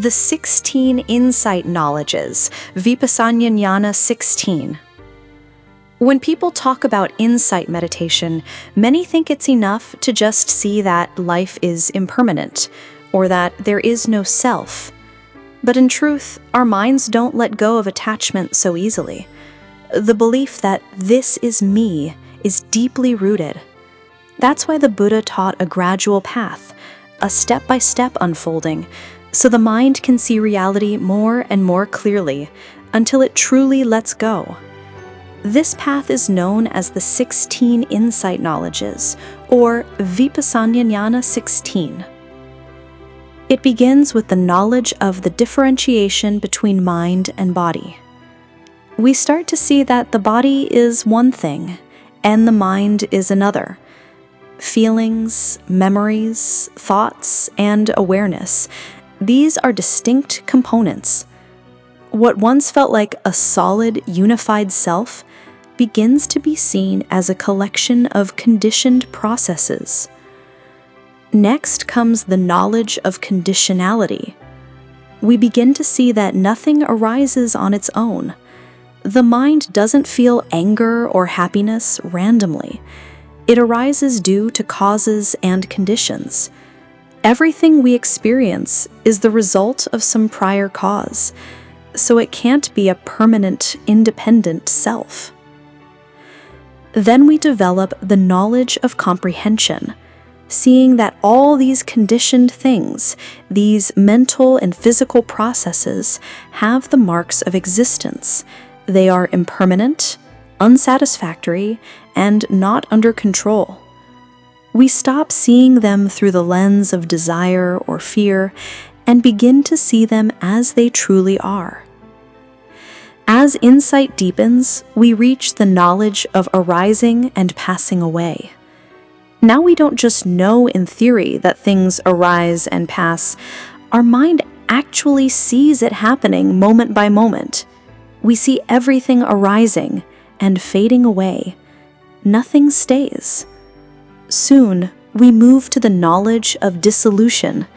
the 16 insight knowledges, Vipassana Jnana 16. When people talk about insight meditation, many think it's enough to just see that life is impermanent, or that there is no self. But in truth, our minds don't let go of attachment so easily. The belief that this is me is deeply rooted. That's why the Buddha taught a gradual path, a step-by-step unfolding, so the mind can see reality more and more clearly until it truly lets go. This path is known as the 16 insight knowledges, or Vipassana Jnana 16. It begins with the knowledge of the differentiation between mind and body. We start to see that the body is one thing, and the mind is another. Feelings, memories, thoughts, and awareness, these are distinct components. What once felt like a solid, unified self begins to be seen as a collection of conditioned processes. Next comes the knowledge of conditionality. We begin to see that nothing arises on its own. The mind doesn't feel anger or happiness randomly. It arises due to causes and conditions. Everything we experience is the result of some prior cause, so it can't be a permanent, independent self. Then we develop the knowledge of comprehension, seeing that all these conditioned things, these mental and physical processes, have the marks of existence. They are impermanent, unsatisfactory, and not under control. We stop seeing them through the lens of desire or fear and begin to see them as they truly are. As insight deepens, we reach the knowledge of arising and passing away. Now we don't just know in theory that things arise and pass. Our mind actually sees it happening moment by moment. We see everything arising and fading away. Nothing stays. Soon, we move to the knowledge of dissolution.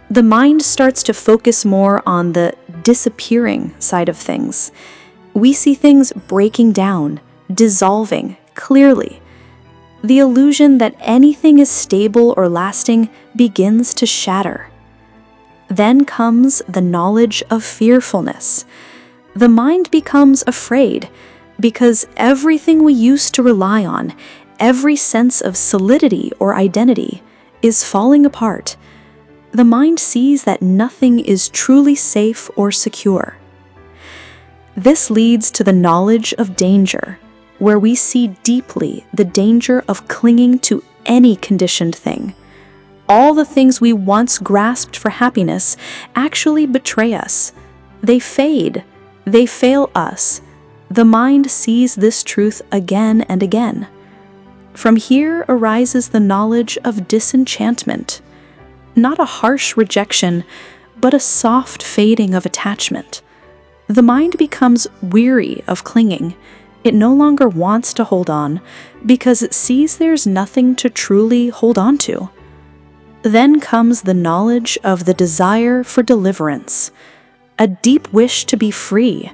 The mind starts to focus more on the disappearing side of things. We see things breaking down, dissolving clearly. The illusion that anything is stable or lasting begins to shatter. Then comes the knowledge of fearfulness. The mind becomes afraid because everything we used to rely on, every sense of solidity or identity, is falling apart. The mind sees that nothing is truly safe or secure. This leads to the knowledge of danger, where we see deeply the danger of clinging to any conditioned thing. All the things we once grasped for happiness actually betray us. They fade. They fail us. The mind sees this truth again and again. From here arises the knowledge of disenchantment. Not a harsh rejection, but a soft fading of attachment. The mind becomes weary of clinging. It no longer wants to hold on because it sees there's nothing to truly hold on to. Then comes the knowledge of the desire for deliverance, a deep wish to be free.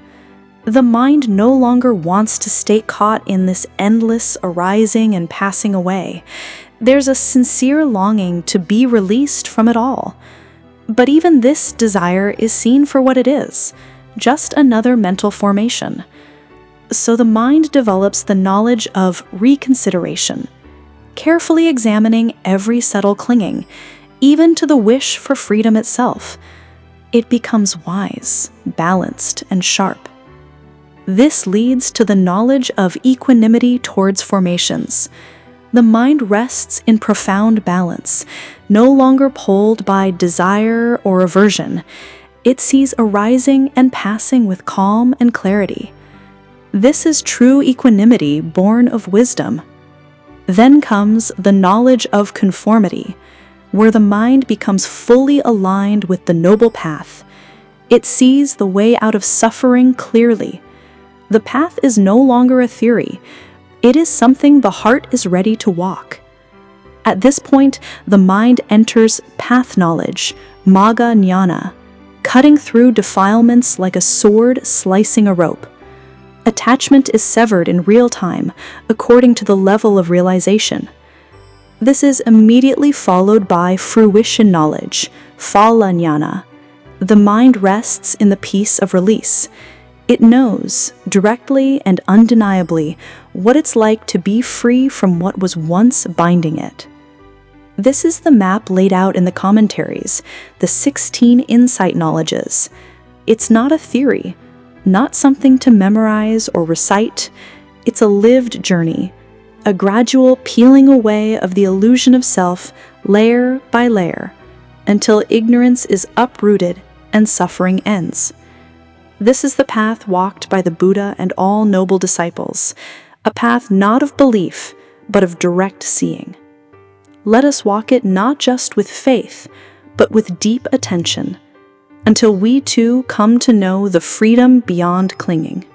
The mind no longer wants to stay caught in this endless arising and passing away. There's a sincere longing to be released from it all. But even this desire is seen for what it is, just another mental formation. So the mind develops the knowledge of reconsideration, carefully examining every subtle clinging, even to the wish for freedom itself. It becomes wise, balanced, and sharp. This leads to the knowledge of equanimity towards formations. The mind rests in profound balance, no longer pulled by desire or aversion. It sees arising and passing with calm and clarity. This is true equanimity born of wisdom. Then comes the knowledge of conformity, where the mind becomes fully aligned with the noble path. It sees the way out of suffering clearly. The path is no longer a theory. It is something the heart is ready to walk. At this point, the mind enters path knowledge, Magga Jnana, cutting through defilements like a sword slicing a rope. Attachment is severed in real time, according to the level of realization. This is immediately followed by fruition knowledge, phala jnana. The mind rests in the peace of release. It knows, directly and undeniably, what it's like to be free from what was once binding it. This is the map laid out in the commentaries, the 16 insight knowledges. It's not a theory, not something to memorize or recite. It's a lived journey, a gradual peeling away of the illusion of self, layer by layer, until ignorance is uprooted and suffering ends. This is the path walked by the Buddha and all noble disciples, a path not of belief, but of direct seeing. Let us walk it not just with faith, but with deep attention, until we too come to know the freedom beyond clinging.